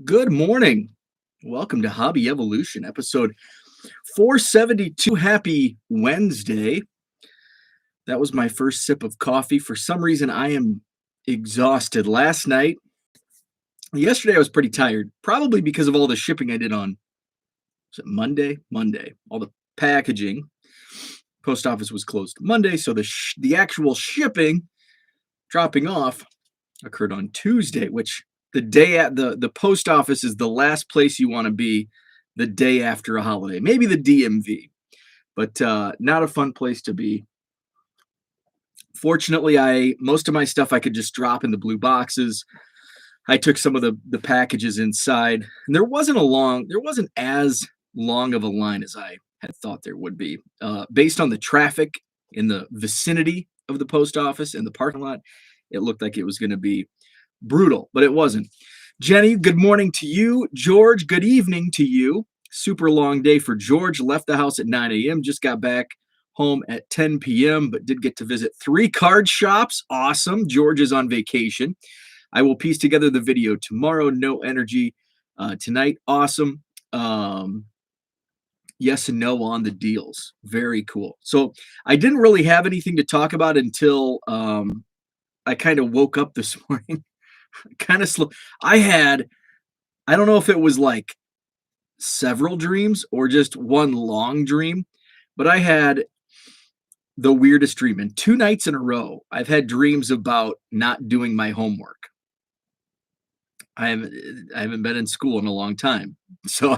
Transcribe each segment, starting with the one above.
Good morning. Welcome to Hobby Evolution, episode 472. Happy Wednesday. That was my first sip of coffee. For some reason, I am exhausted. Yesterday, I was pretty tired, probably because of all the shipping I did on was it Monday. Monday, all the packaging. Post office was closed Monday, so the actual shipping dropping off occurred on Tuesday, which the day at the post office is the last place you want to be the day after a holiday. Maybe the DMV, but not a fun place to be. Fortunately, I most of my stuff I could just drop in the blue boxes. I took some of the packages inside, and there wasn't as long of a line as I had thought there would be. Based on the traffic in the vicinity of the post office and the parking lot, it looked like it was going to be brutal, but it wasn't. Jenny, good morning to you. George, good evening to you. Super long day for George. Left the house at 9 a.m., just got back home at 10 p.m., but did get to visit 3 card shops. Awesome. George is on vacation. I will piece together the video tomorrow. No energy tonight. Awesome. Yes and no on the deals. Very cool. So I didn't really have anything to talk about until I kind of woke up this morning. Kind of slow. I don't know if it was like several dreams or just one long dream, but I had the weirdest dream. And 2 nights in a row, I've had dreams about not doing my homework. I haven't been in school in a long time. So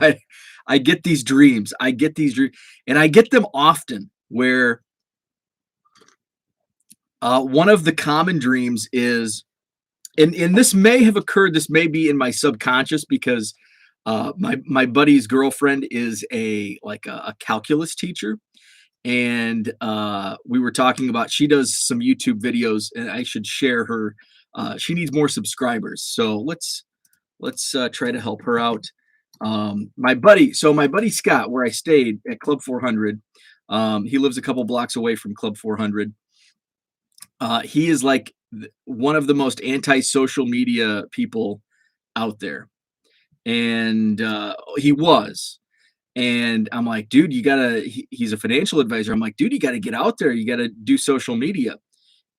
I get these dreams. And I get them often where one of the common dreams is, and this may have occurred, this may be in my subconscious because my buddy's girlfriend is a calculus teacher, and we were talking about, she does some YouTube videos, and I should share her. She needs more subscribers, so let's try to help her out. My buddy Scott, where I stayed at Club 400, he lives a couple blocks away from Club 400. He is like one of the most anti-social media people out there, and he was. And I'm like, dude, he's a financial advisor. I'm like, dude, you gotta get out there. You gotta do social media.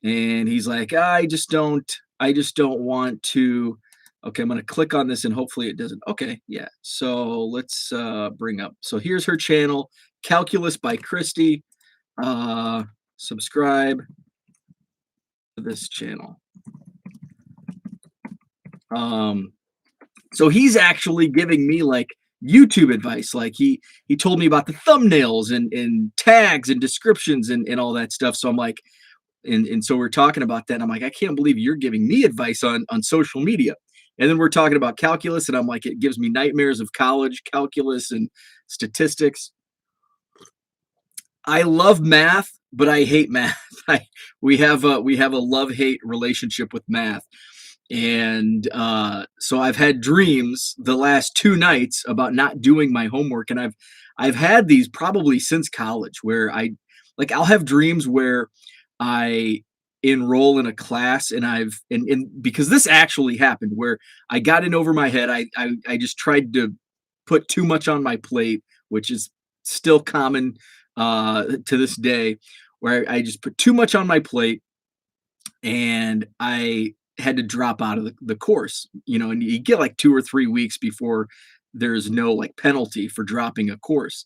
And he's like, I just don't want to. Okay, I'm gonna click on this and hopefully it doesn't. Okay, yeah. So let's bring up. So here's her channel, Calculus by Christy. Subscribe to this channel. So he's actually giving me like YouTube advice. Like he told me about the thumbnails and tags and descriptions and all that stuff. So I'm like, and so we're talking about that. And I'm like, I can't believe you're giving me advice on social media. And then we're talking about calculus, and I'm like, it gives me nightmares of college calculus and statistics. I love math, but I hate math. We have a love-hate relationship with math. And so I've had dreams the last 2 nights about not doing my homework, and I've had these probably since college where I'll have dreams where I enroll in a class, and because this actually happened where I got in over my head. I just tried to put too much on my plate, which is still common to this day, where I just put too much on my plate, and I had to drop out of the course, and you get like 2 or 3 weeks before there's no like penalty for dropping a course.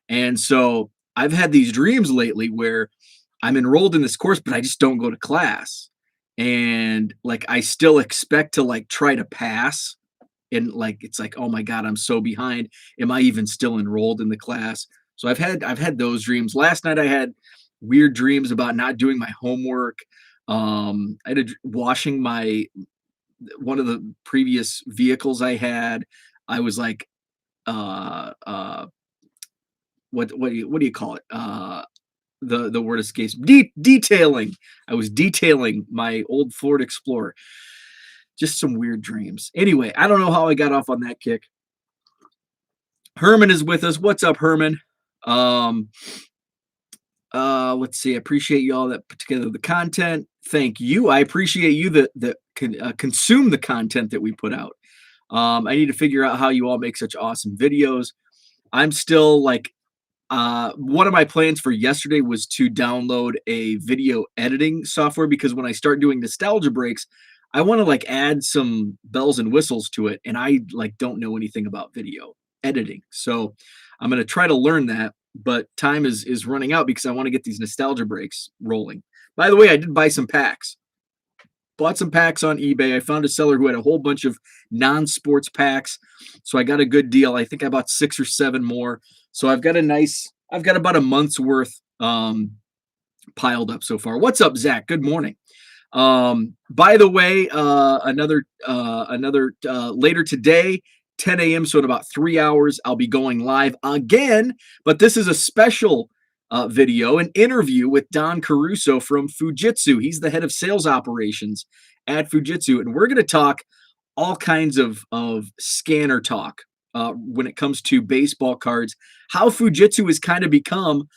And so I've had these dreams lately where I'm enrolled in this course, but I just don't go to class. And like I still expect to like try to pass. And like it's like, oh my God, I'm so behind. Am I even still enrolled in the class? So I've had those dreams. Last night I had weird dreams about not doing my homework. I had washing one of the previous vehicles I had. I was like, what do you call it? The word escapes. Detailing. I was detailing my old Ford Explorer. Just some weird dreams. Anyway, I don't know how I got off on that kick. Herman is with us. What's up, Herman? Let's see. I appreciate you all that put together the content. Thank you. I appreciate you that consume the content that we put out. I need to figure out how you all make such awesome videos. I'm still like, one of my plans for yesterday was to download a video editing software because when I start doing nostalgia breaks, I want to like add some bells and whistles to it, and I like don't know anything about video editing. So I'm going to try to learn that, but time is running out because I want to get these nostalgia breaks rolling. By the way, I did buy some packs. Bought some packs on eBay. I found a seller who had a whole bunch of non-sports packs, so I got a good deal. I think I bought 6 or 7 more. So I've got about a month's worth piled up so far. What's up, Zach? Good morning. By the way, another later today, 10 a.m. So in about 3 hours, I'll be going live again. But this is a special video, an interview with Don Caruso from Fujitsu. He's the head of sales operations at Fujitsu, and we're going to talk all kinds of scanner talk when it comes to baseball cards. How Fujitsu has kind of become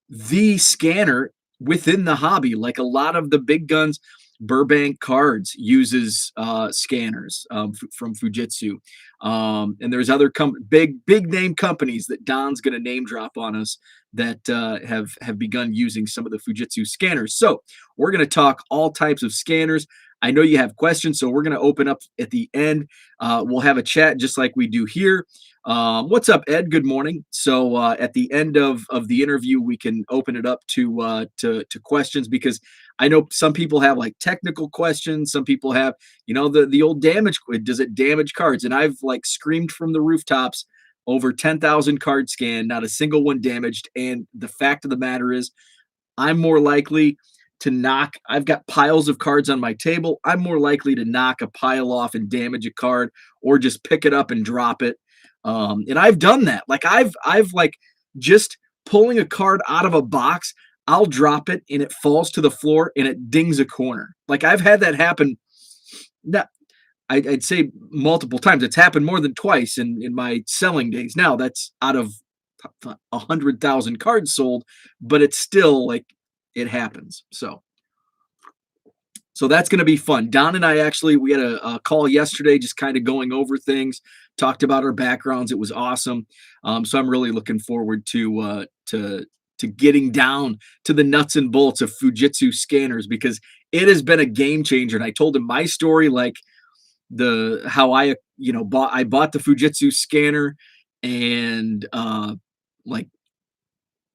the scanner within the hobby. Like a lot of the big guns, Burbank Cards uses scanners from Fujitsu, and there's other big name companies that Don's going to name drop on us that have begun using some of the Fujitsu scanners. So we're going to talk all types of scanners. I know you have questions, so we're going to open up at the end. We'll have a chat just like we do here. What's up, Ed? Good morning. So at the end of the interview, we can open it up to questions because I know some people have like technical questions. Some people have, the old damage. Does it damage cards? And I've like screamed from the rooftops over 10,000 card scanned, not a single one damaged. And the fact of the matter is, I'm more likely to knock. I've got piles of cards on my table. I'm more likely to knock a pile off and damage a card, or just pick it up and drop it. And I've done that. Like I've like just pulling a card out of a box. I'll drop it and it falls to the floor and it dings a corner. Like I've had that happen. Now, I'd say multiple times. It's happened more than twice in my selling days. Now that's out of 100,000 cards sold, but it's still like it happens. So that's going to be fun. Don and I we had a call yesterday, just kind of going over things, talked about our backgrounds. It was awesome. So I'm really looking forward to getting down to the nuts and bolts of Fujitsu scanners because it has been a game changer. And I told him my story, like how I bought the Fujitsu scanner, and like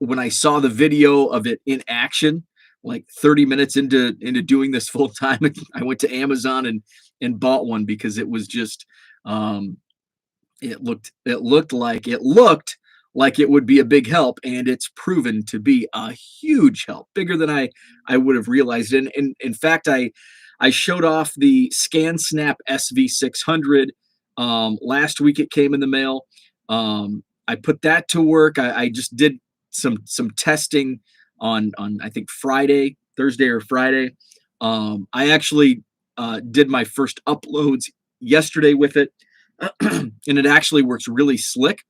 when I saw the video of it in action, like 30 minutes into doing this full time, I went to Amazon and bought one because it was just it looked like it would be a big help, and it's proven to be a huge help, bigger than I would have realized. And in fact, I showed off the ScanSnap SV600 last week. It came in the mail. I put that to work. I just did some testing on I think Thursday or Friday. I actually did my first uploads yesterday with it, and it actually works really slick.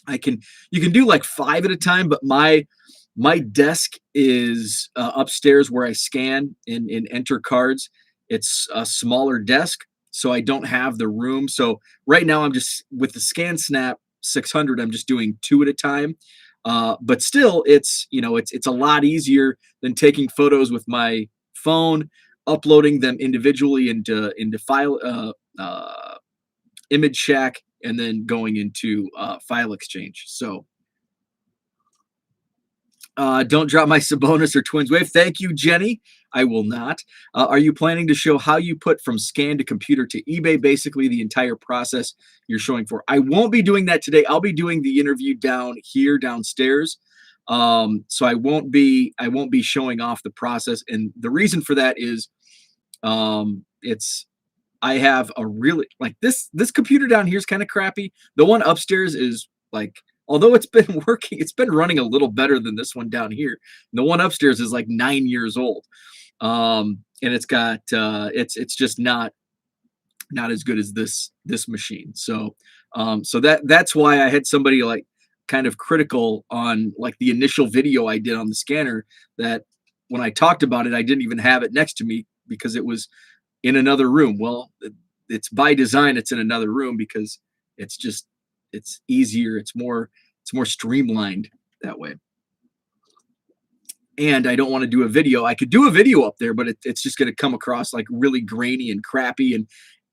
You can do like 5 at a time, but my desk is upstairs where I scan and enter cards. It's a smaller desk, so I don't have the room. So right now I'm just with the ScanSnap 600. I'm just doing 2 at a time. But still, it's a lot easier than taking photos with my phone, uploading them individually into file Image Shack, and then going into File Exchange. So don't drop my Sabonis or Twins Wave. Thank you, Jenny. I will not. Are you planning to show how you put from scan to computer to eBay, basically the entire process you're showing for? I won't be doing that today. I'll be doing the interview downstairs. So I won't be showing off the process. And the reason for that is I have a really like this computer down here is kind of crappy. The one upstairs is like, although it's been working, it's been running a little better than this one down here. The one upstairs is like 9 years old. And it's got it's just not as good as this machine. So that's why I had somebody like kind of critical on like the initial video I did on the scanner, that when I talked about it, I didn't even have it next to me because it was in another room. Well, it's by design. It's in another room because it's just it's easier. It's more streamlined that way. And I don't want to do a video. I could do a video up there, but it's just going to come across like really grainy and crappy, and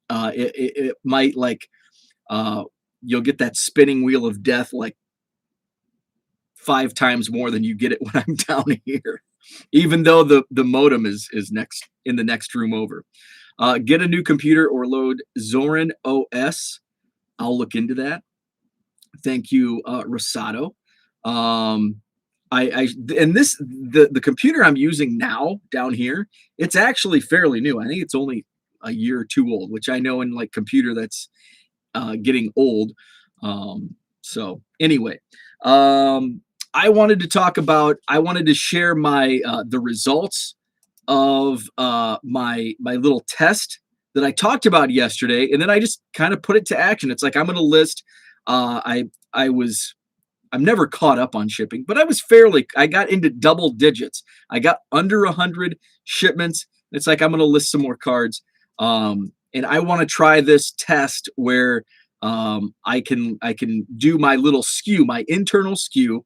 it might like you'll get that spinning wheel of death like 5 times more than you get it when I'm down here, even though the modem is next in the next room over. Get a new computer or load Zorin OS. I'll look into that. Thank you, Rosato. And the computer I'm using now down here, it's actually fairly new. I think it's only a year or two old, which I know in like computer that's getting old. So anyway, I wanted to share my the results of my little test that I talked about yesterday, and then I just kind of put it to action. It's like I'm going to list. I'm never caught up on shipping, but I got into double digits. I got under 100 shipments. It's like I'm going to list some more cards. And I want to try this test where I can do my little SKU, my internal SKU.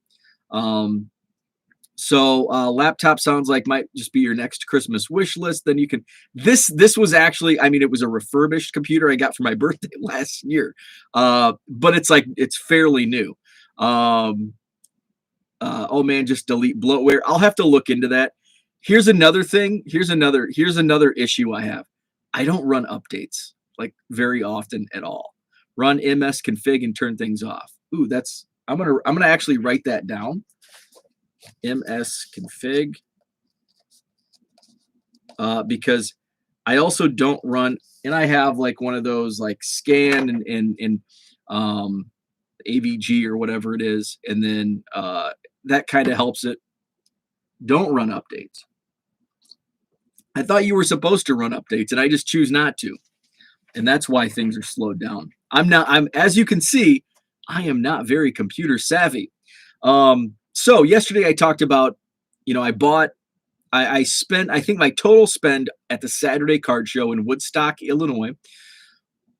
So laptop sounds like might just be your next Christmas wish list. Then you can, this was actually, I mean, it was a refurbished computer I got for my birthday last year. But it's fairly new. Oh man, just delete bloatware. I'll have to look into that. Here's another thing. Here's another issue I have. I don't run updates like very often at all. Run ms config and turn things off. Ooh, I'm gonna actually write that down. Ms config, because I also don't run, and I have like one of those like scan and AVG or whatever it is, and then that kind of helps it. Don't run updates. I thought you were supposed to run updates, and I just choose not to, and that's why things are slowed down. I'm as you can see, I am not very computer savvy. So yesterday I talked about, I spent, I think my total spend at the Saturday card show in Woodstock, Illinois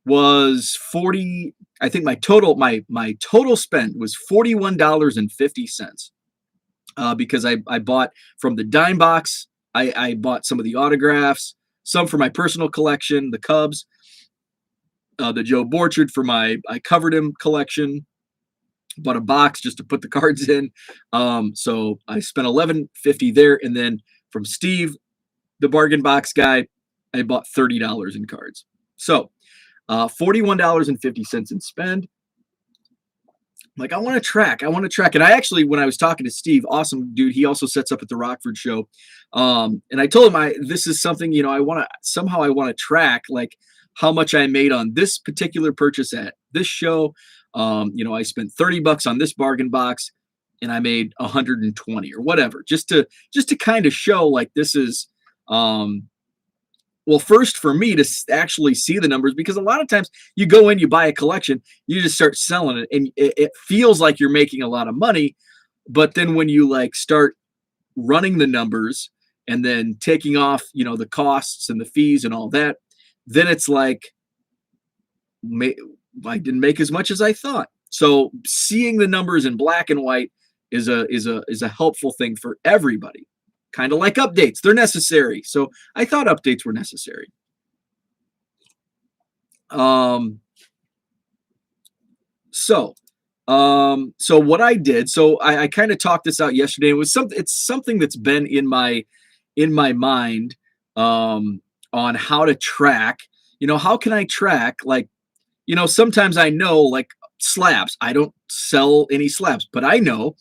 was 40. I think my total spend was $41.50. Because I bought from the dime box. I bought some of the autographs, some for my personal collection, the Cubs, the Joe Borchard for I covered him collection. Bought a box just to put the cards in. So I spent $11.50 there, and then from Steve, the bargain box guy, I bought $30 in cards. So $41.50 in spend. Like, I want to track. And I actually, when I was talking to Steve, awesome dude, he also sets up at the Rockford show. And I told him this is something, I want to track like how much I made on this particular purchase at this show. I spent $30 on this bargain box and I made 120 or whatever, just to kind of show like this is, well, first for me to actually see the numbers, because a lot of times you go in, you buy a collection, you just start selling it, and it feels like you're making a lot of money. But then when you like start running the numbers and then taking off, the costs and the fees and all that, then it's like, I didn't make as much as I thought. So seeing the numbers in black and white is a helpful thing for everybody. Kind of like updates. They're necessary. So I thought updates were necessary. So what I did, so I kind of talked this out yesterday. It's something that's been in my mind, on how to track, how can I track, like, sometimes I know like slabs. I don't sell any slabs, but I know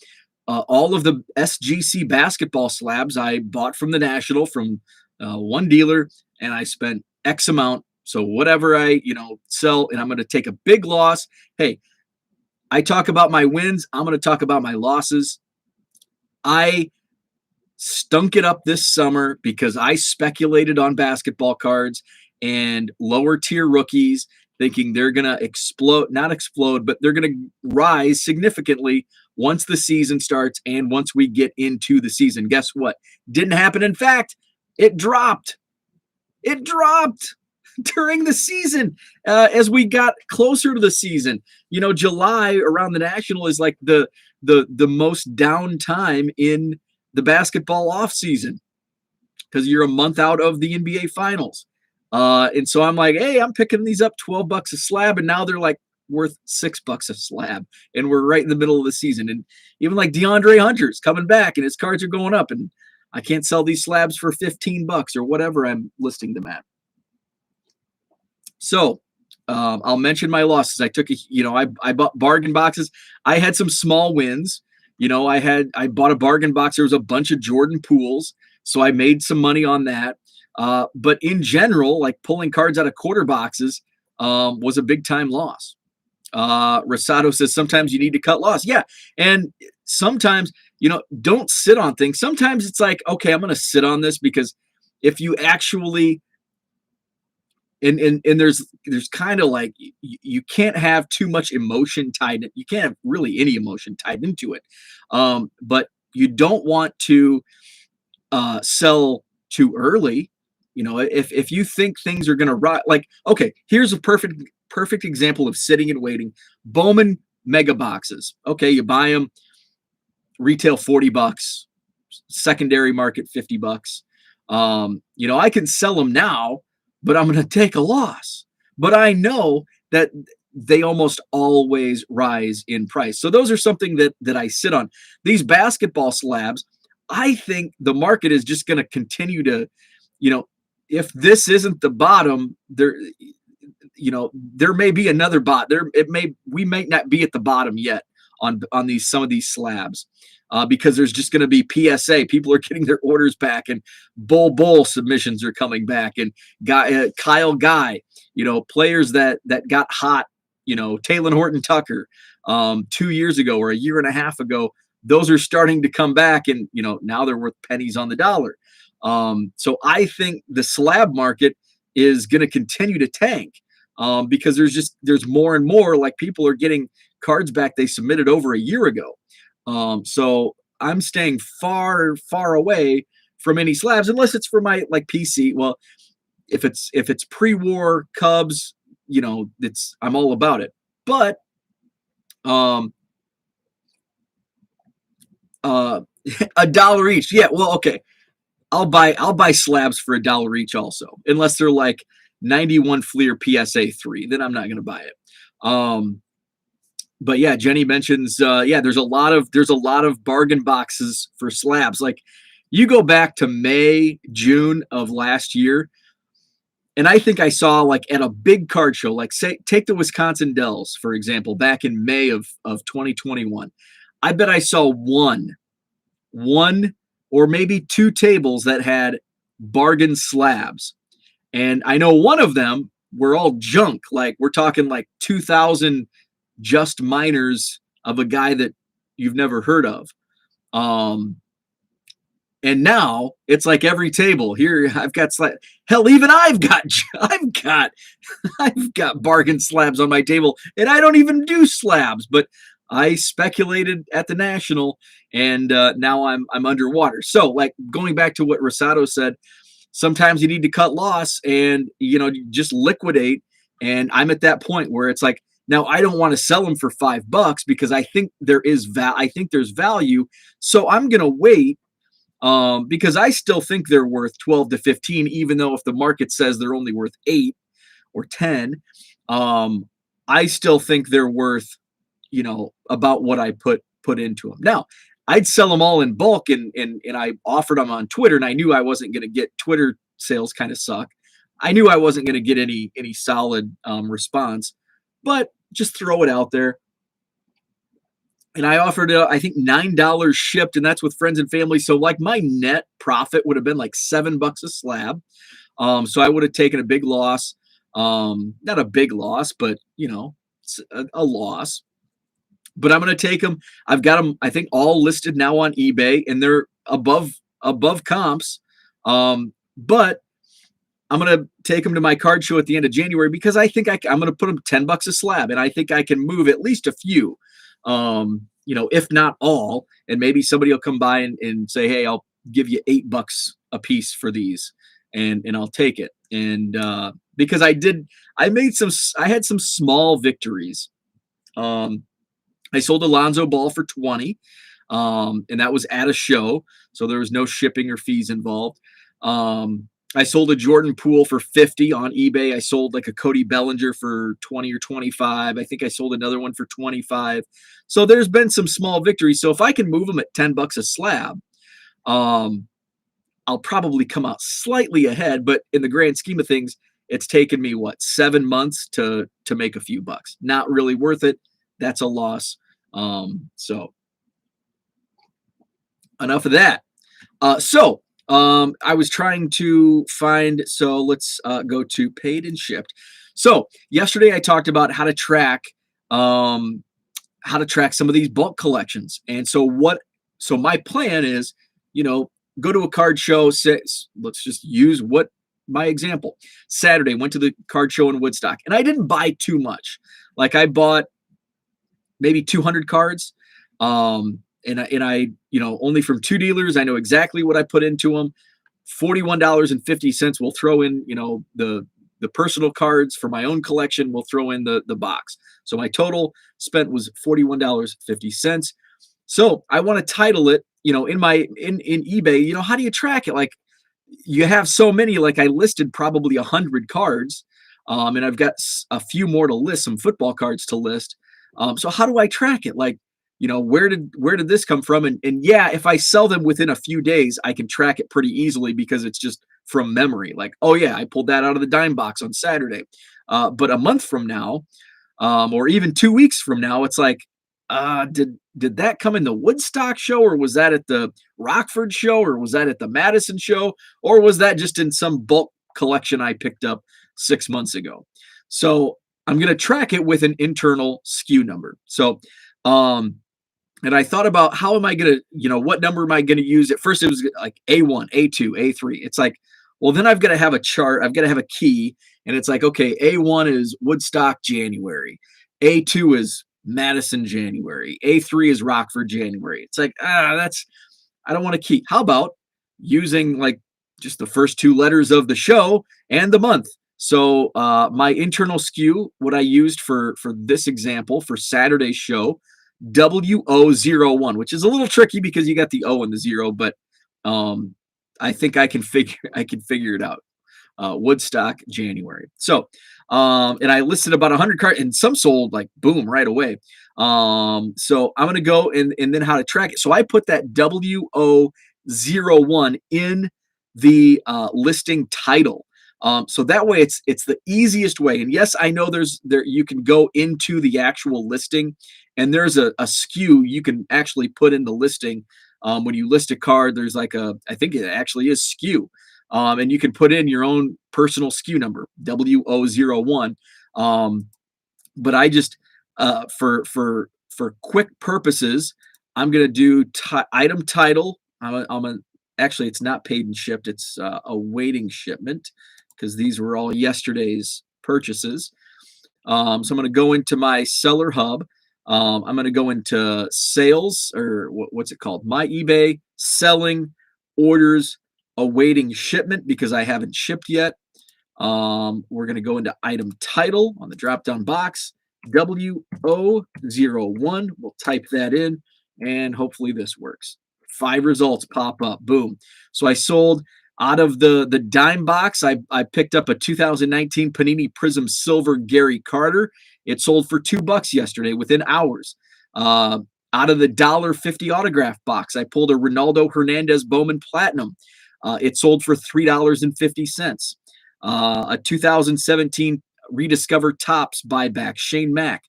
all of the SGC basketball slabs I bought from the National, from one dealer, and I spent X amount. So whatever I, sell, and I'm going to take a big loss. Hey, I talk about my wins. I'm going to talk about my losses. I stunk it up this summer because I speculated on basketball cards and lower tier rookies, thinking they're going to not explode, but they're going to rise significantly once the season starts and once we get into the season. Guess what? Didn't happen. In fact, it dropped. during the season. As we got closer to the season, July around the National is like the most down time in the basketball off season because you're a month out of the NBA Finals. And so I'm like, hey, I'm picking these up $12 a slab, and now they're like worth $6 a slab, and we're right in the middle of the season. And even like DeAndre Hunter's coming back, and his cards are going up, and I can't sell these slabs for $15 or whatever I'm listing them at. So I'll mention my losses. I took I bought bargain boxes. I had some small wins. I bought a bargain box. There was a bunch of Jordan Pools, so I made some money on that. But in general, like pulling cards out of quarter boxes was a big time loss. Rosado says sometimes you need to cut loss. Yeah, and sometimes don't sit on things. Sometimes it's like, okay, I'm going to sit on this because if you actually and there's kind of like you can't have too much emotion tied in. You can't have really any emotion tied into it. But you don't want to sell too early. If you think things are going to rise, like, okay, here's a perfect example of sitting and waiting. Bowman mega boxes. Okay, you buy them retail $40, secondary market $50. I can sell them now, but I'm going to take a loss. But I know that they almost always rise in price. So those are something that I sit on. These basketball slabs, I think the market is just going to continue to, if this isn't the bottom, there may be another bot. We might not be at the bottom yet on some of these slabs. Because there's just going to be PSA. People are getting their orders back, and bull submissions are coming back, and Kyle Guy, players that got hot, Taylor Horton Tucker 2 years ago or a year and a half ago, those are starting to come back, and now they're worth pennies on the dollar. So I think the slab market is going to continue to tank because there's more and more, like, people are getting cards back they submitted over a year ago. So I'm staying far, far away from any slabs unless it's for my PC. Well, if it's pre-war Cubs, I'm all about it. But $1 each. Yeah, well, okay. I'll buy slabs for $1 each also, unless they're like 91 Fleer PSA 3. Then I'm not going to buy it. But yeah, Jenny mentions, there's a lot of bargain boxes for slabs. Like, you go back to May, June of last year, and I think I saw, like, at a big card show, like, take the Wisconsin Dells, for example, back in May of 2021. I bet I saw one or maybe two tables that had bargain slabs. And I know one of them were all junk. Like, we're talking like 2,000 just minors of a guy that you've never heard of. And now it's like every table here. I've got hell, even I've got bargain slabs on my table, and I don't even do slabs, but I speculated at the National, and now I'm underwater. So, like, going back to what Rosado said, sometimes you need to cut loss and just liquidate. And I'm at that point where it's like, now I don't want to sell them for $5 because I think there's value. So I'm gonna wait because I still think they're worth 12 to 15, even though if the market says they're only worth 8 or 10, I still think they're worth about what I put into them. Now, I'd sell them all in bulk, and I offered them on Twitter, and I knew I wasn't going to get Twitter sales. Kind of suck. I knew I wasn't going to get any solid response, but just throw it out there. And I offered, I think, $9 shipped, and that's with friends and family. So, like, my net profit would have been like $7 a slab. So I would have taken a big loss. Not a big loss, but a loss. But I'm going to take them. I've got them, I think, all listed now on eBay, and they're above comps. But I'm going to take them to my card show at the end of January because I think I'm going to put them $10 a slab, and I think I can move at least a few, if not all. And maybe somebody will come by and say, hey, I'll give you $8 a piece for these, and I'll take it. And because I had some small victories. Um, I sold Alonzo Ball for 20, and that was at a show, so there was no shipping or fees involved. I sold a Jordan Poole for 50 on eBay. I sold like a Cody Bellinger for 20 or 25. I think I sold another one for 25. So there's been some small victories. So if I can move them at 10 bucks a slab, um, I'll probably come out slightly ahead, but in the grand scheme of things, it's taken me what, 7 months to make a few bucks. Not really worth it. That's a loss. So enough of that. I was trying to find. So let's go to paid and shipped. So yesterday I talked about um, how to track some of these bulk collections. And so what? So my plan is, go to a card show. Let's just use what my example. Saturday went to the card show in Woodstock, and I didn't buy too much. Like I bought maybe 200 cards. And I, only from two dealers. I know exactly what I put into them. $41.50. We'll throw in, the personal cards for my own collection. We'll throw in the box. So my total spent was $41.50. So I want to title it, in eBay. How do you track it? Like you have so many. Like I listed probably 100 cards, and I've got a few more to list. Some football cards to list. So how do I track it? Like, where did this come from? And yeah, if I sell them within a few days, I can track it pretty easily because it's just from memory. Like, oh yeah, I pulled that out of the dime box on Saturday. But a month from now, or even 2 weeks from now, it's like, did that come in the Woodstock show, or was that at the Rockford show, or was that at the Madison show, or was that just in some bulk collection I picked up 6 months ago? So I'm going to track it with an internal SKU number. So, and I thought about how am I going to, what number am I going to use? At first, it was like A1, A2, A3. It's like, well, then I've got to have a chart. I've got to have a key. And it's like, okay, A1 is Woodstock January. A2 is Madison January. A3 is Rockford January. It's like, I don't want to keep. How about using like just the first two letters of the show and the month? So my internal SKU, what I used for this example for Saturday's show, WO01, which is a little tricky because you got the O and the 0, but I think I can figure it out. Woodstock January. So and I listed about 100 cards, and some sold like boom right away. So I'm gonna go and then how to track it. So I put that WO01 in the listing title. So that way it's the easiest way. And yes, I know there you can go into the actual listing, and there's a SKU you can actually put in the listing. When you list a card, there's like I think it actually is SKU. And you can put in your own personal SKU number, WO01. But I just for quick purposes, I'm gonna do item title. Actually, it's not paid and shipped. It's awaiting shipment because these were all yesterday's purchases. So I'm going to go into my seller hub. I'm going to go into sales, or what's it called? My eBay selling orders awaiting shipment because I haven't shipped yet. We're going to go into item title on the drop down box, WO01. We'll type that in and hopefully this works. 5 results pop up. Boom. So I sold out of the dime box. I picked up a 2019 Panini Prism Silver Gary Carter. It sold for $2 yesterday within hours. Out of the $1.50 autograph box, I pulled a Ronaldo Hernandez Bowman Platinum. It sold for $3.50. A 2017 Rediscover Topps buyback Shane Mack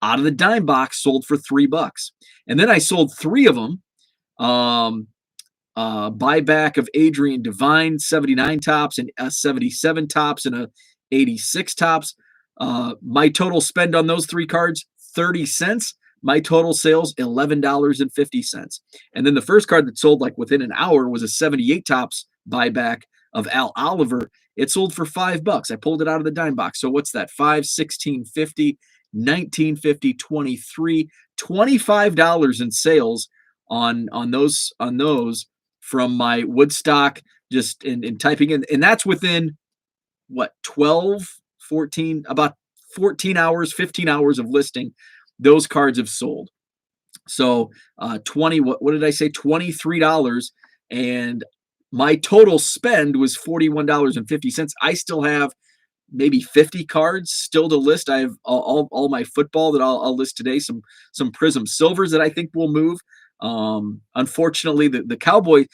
out of the dime box sold for $3. And then I sold 3 of them. Buyback of Adrian Devine, 79 Topps and 77 Topps and a 86 Topps. My total spend on those 3 cards, 30 cents. My total sales, $11.50. And then the first card that sold like within an hour was a 78 Topps buyback of Al Oliver. It sold for $5. I pulled it out of the dime box. So what's that? 5, 16.50, 19.50, 23, $25 in sales on those from my Woodstock, just in typing in, and that's within what, 12, 14, about 14 hours, 15 hours of listing, those cards have sold. So 20, what did I say? $23. And my total spend was $41.50. I still have maybe 50 cards still to list. I have all my football that I'll list today, some Prism Silvers that I think will move. Unfortunately, the Cowboy,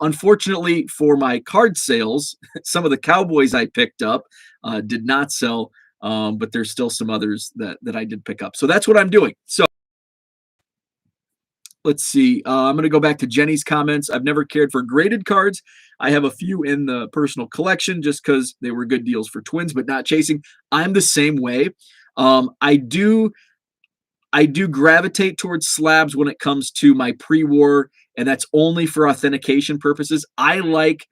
unfortunately for my card sales, some of the Cowboys I picked up did not sell, but there's still some others that I did pick up. So that's what I'm doing. So let's see. I'm going to go back to Jenny's comments. I've never cared for graded cards. I have a few in the personal collection just because they were good deals for Twins, but not chasing. I'm the same way. I do gravitate towards slabs when it comes to my pre-war, and that's only for authentication purposes. I like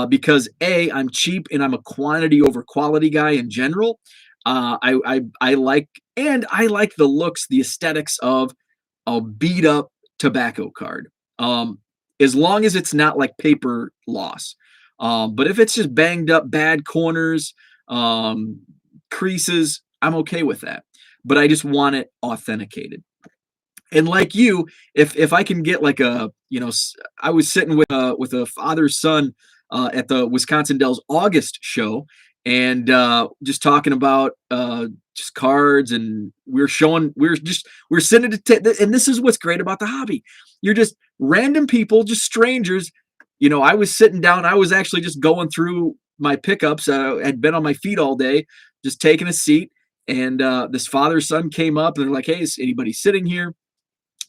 because I'm cheap and I'm a quantity over quality guy in general. I like, and I like the looks, the aesthetics of a beat up tobacco card. As long as it's not like paper loss. But if it's just banged up, bad corners, creases, I'm okay with that. But I just want it authenticated. And like you, if I can get like I was sitting with a father son at the Wisconsin Dells August show, and just talking about just cards, and we're sitting and this is what's great about the hobby. You're just random people, just strangers. I was sitting down. I was actually just going through my pickups. I'd been on my feet all day, just taking a seat. And this father son came up, and they're like, "Hey, is anybody sitting here?"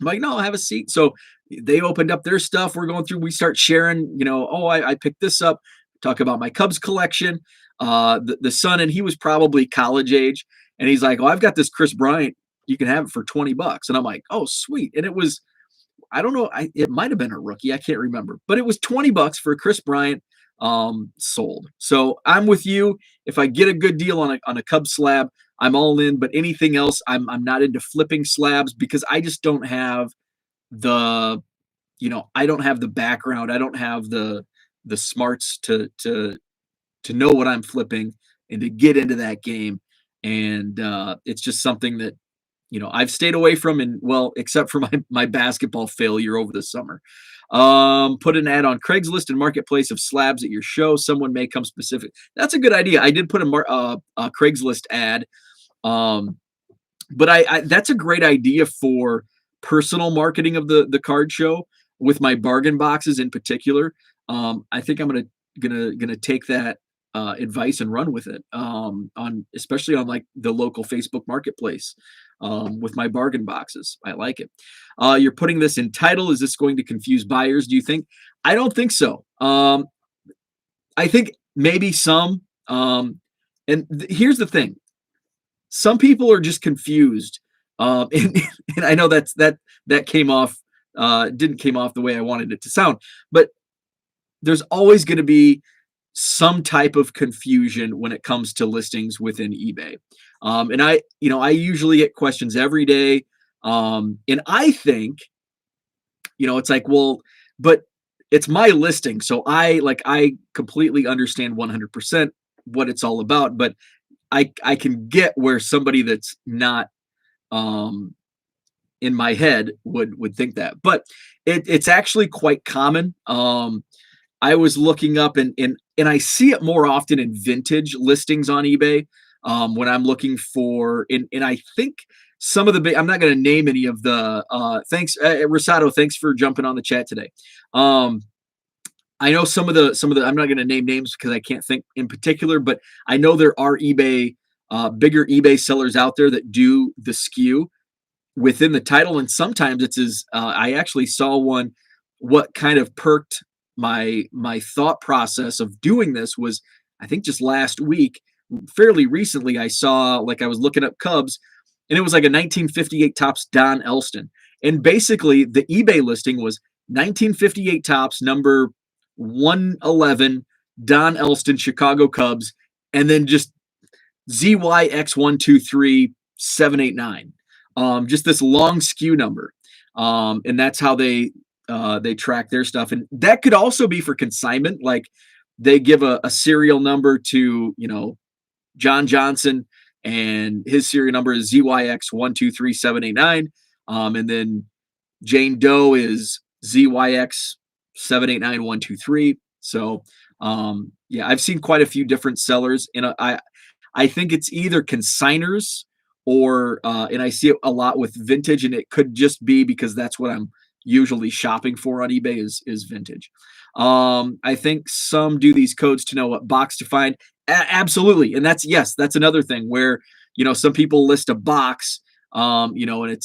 I'm like, "No, have a seat." So they opened up their stuff. We're going through. We start sharing. Oh, I picked this up. Talk about my Cubs collection. The son, and he was probably college age, and he's like, "Oh, I've got this Chris Bryant. You can have it for $20." And I'm like, "Oh, sweet." And it was, I don't know, it might have been a rookie. I can't remember, but it was $20 for a Chris Bryant sold. So I'm with you. If I get a good deal on a Cub slab, I'm all in. But anything else, I'm not into flipping slabs because I just don't have the, I don't have the background. I don't have the smarts to know what I'm flipping and to get into that game. And it's just something that I've stayed away from, and well, except for my basketball failure over the summer. Put an ad on Craigslist and Marketplace of slabs at your show. Someone may come specific. That's a good idea. I did put a Craigslist ad, but I that's a great idea for personal marketing of the card show with my bargain boxes in particular. I think I'm gonna take that advice and run with it, on especially on like the local Facebook Marketplace, with my bargain boxes. I like it. You're putting this in title. Is this going to confuse buyers, do you think? I don't think so. I think maybe some. Here's the thing: some people are just confused, and I know that came off didn't came off the way I wanted it to sound, but there's always going to be some type of confusion when it comes to listings within eBay. And I usually get questions every day. And I think, it's like, well, but it's my listing. So I completely understand 100% what it's all about, but I can get where somebody that's not, in my head would think that, but it's actually quite common. I was looking up, and I see it more often in vintage listings on eBay, when I'm looking for, and I think some of the I'm not going to name any of the thanks, Rosato, thanks for jumping on the chat today. I know some of the I'm not going to name names because I can't think in particular, but I know there are bigger eBay sellers out there that do the skew within the title, and sometimes it's as I actually saw one. What kind of perked my thought process of doing this was, I think just last week, fairly recently, I saw, like, I was looking up Cubs, and it was like a 1958 Topps Don Elston, and basically the eBay listing was 1958 Topps number 111 Don Elston Chicago Cubs, and then just ZYX123789, just this long skew number, and that's how they track their stuff. And that could also be for consignment. Like, they give a serial number to, John Johnson, and his serial number is ZYX123789. And then Jane Doe is ZYX789123. So, yeah, I've seen quite a few different sellers, and I think it's either consigners or, and I see it a lot with vintage, and it could just be because that's what I'm usually shopping for on eBay is vintage. I think some do these codes to know what box to find. Absolutely, and that's yes, that's another thing where some people list a box, and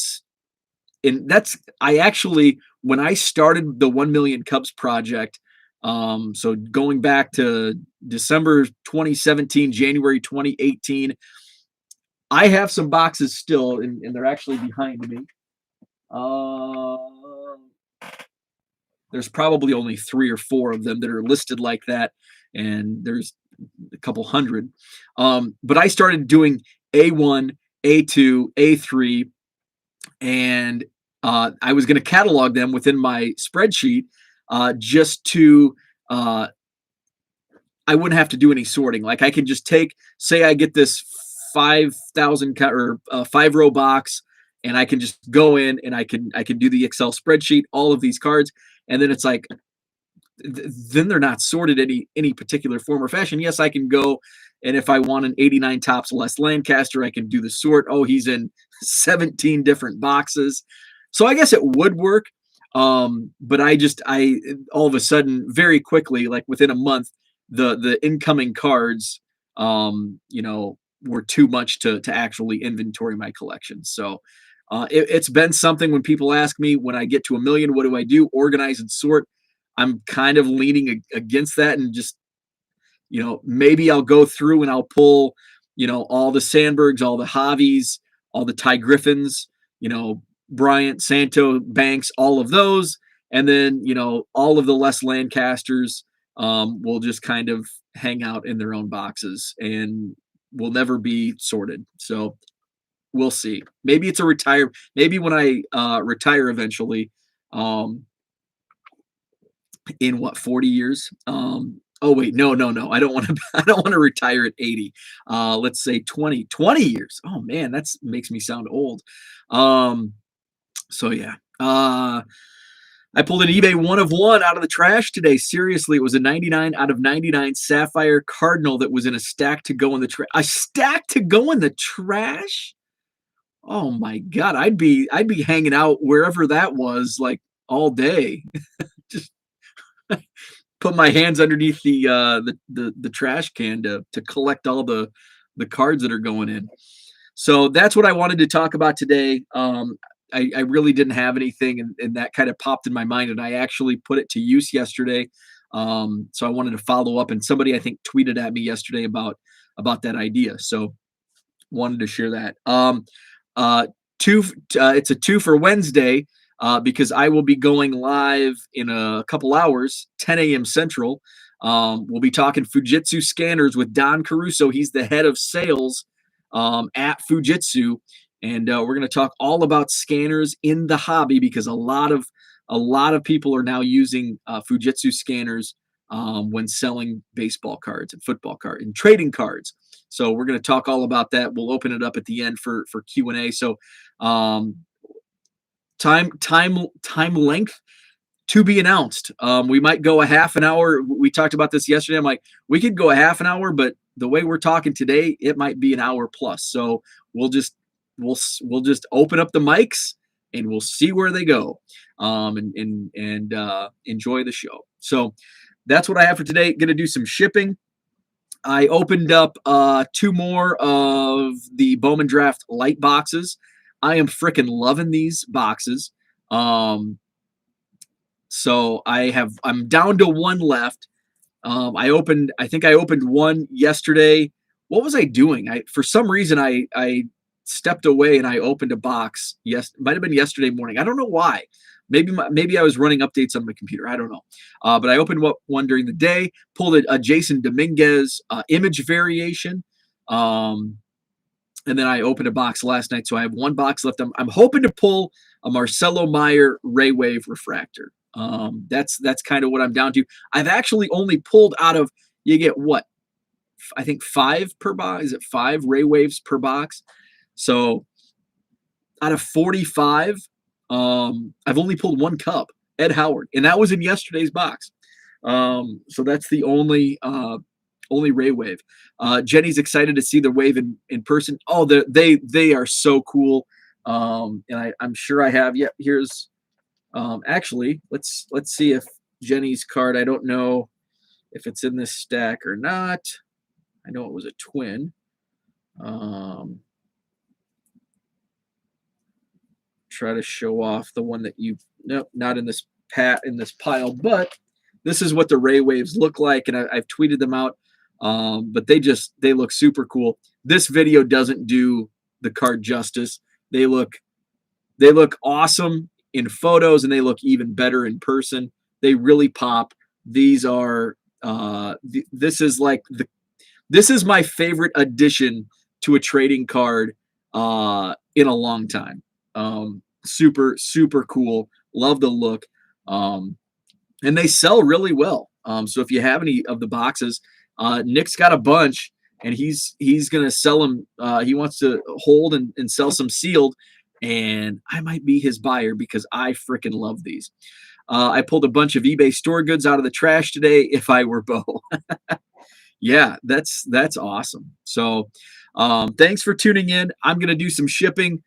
that's I actually when I started the 1 Million Cubs project, so going back to December 2017, January 2018, I have some boxes still, and they're actually behind me. There's probably only 3 or 4 of them that are listed like that, and there's a couple hundred. But I started doing A1, A2, A3, and I was going to catalog them within my spreadsheet, just to I wouldn't have to do any sorting. Like I can just say I get this 5,000 or 5 row box, and I can just go in and I can do the Excel spreadsheet, all of these cards, and then it's like then they're not sorted any particular form or fashion. Yes, I can go, and if I want an 89 Topps Les Lancaster, I can do the sort. Oh, he's in 17 different boxes. So I guess it would work. But I all of a sudden, very quickly, like within a month, the incoming cards, were too much to actually inventory my collection. So it's been something when people ask me when I get to 1 million, what do I do? Organize and sort. I'm kind of leaning against that, and just maybe I'll go through and I'll pull all the Sandbergs, all the Javis, all the Ty Griffins, Bryant, Santo, Banks, all of those, and then all of the Les Lancasters will just kind of hang out in their own boxes and will never be sorted. So we'll see. Maybe it's a retire. Maybe when I retire eventually, in what 40 years. Oh wait, no, I don't want to I don't want to retire at 80. Let's say 20 years. Oh man, that's makes me sound old. So yeah. I pulled an eBay 1 of 1 out of the trash today. Seriously, it was a 99 out of 99 Sapphire Cardinal that was in a stack to go in the trash. A stack to go in the trash? Oh my god, I'd be hanging out wherever that was like all day. Just put my hands underneath the trash can to collect all the cards that are going in. So that's what I wanted to talk about today. I really didn't have anything, and that kind of popped in my mind, and I actually put it to use yesterday. So I wanted to follow up, and somebody I think tweeted at me yesterday about that idea. So wanted to share that. It's a 2 for Wednesday. Because I will be going live in a couple hours, 10 a.m. Central. We'll be talking Fujitsu scanners with Don Caruso. He's the head of sales at Fujitsu, and we're going to talk all about scanners in the hobby, because a lot of people are now using Fujitsu scanners when selling baseball cards and football cards and trading cards. So we're going to talk all about that. We'll open it up at the end for Q&A. So time length to be announced. We might go a half an hour. We talked about this yesterday. I'm like, we could go a half an hour, but the way we're talking today, it might be an hour plus. So we'll just open up the mics and we'll see where they go, and enjoy the show. So that's what I have for today. Going to do some shipping. I opened up 2 more of the Bowman Draft light boxes. I am freaking loving these boxes. So I'm down to 1 left. I think I opened 1 yesterday. What was I doing? For some reason I stepped away and I opened a box. Yes, it might have been yesterday morning. I don't know why. Maybe I was running updates on my computer. I don't know. But I opened 1 during the day, pulled a Jason Dominguez image variation. And then I opened a box last night, so I have 1 box left. I'm hoping to pull a Marcelo Meyer Ray Wave refractor. That's kind of what I'm down to. I've actually only pulled out of, you get what, I think 5 per box. Is it 5 Ray Waves per box? So out of 45, I've only pulled 1 cup, Ed Howard, and that was in yesterday's box. So that's the only Ray Wave. Jenny's excited to see the wave in person. Oh, they are so cool. And I'm sure I have. Yeah, here's actually, let's see if Jenny's card. I don't know if it's in this stack or not. I know it was a twin. Try to show off the one that you, nope, not in this pile, but this is what the Ray Waves look like, and I've tweeted them out. But they look super cool. This video doesn't do the card justice. They look awesome in photos, and they look even better in person. They really pop. These are this is my favorite addition to a trading card in a long time. Super, super cool. Love the look. And they sell really well. So if you have any of the boxes, Nick's got a bunch, and he's going to sell them. He wants to hold and sell some sealed, and I might be his buyer because I freaking love these. I pulled a bunch of eBay store goods out of the trash today if I were Bo. Yeah, that's awesome. So thanks for tuning in. I'm going to do some shipping.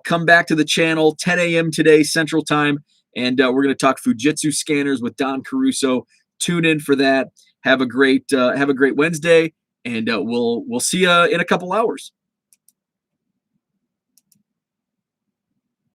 Come back to the channel 10 a.m. today Central Time, and we're going to talk Fujitsu scanners with Don Caruso. Tune in for that. Have a great Wednesday, and we'll see you in a couple hours.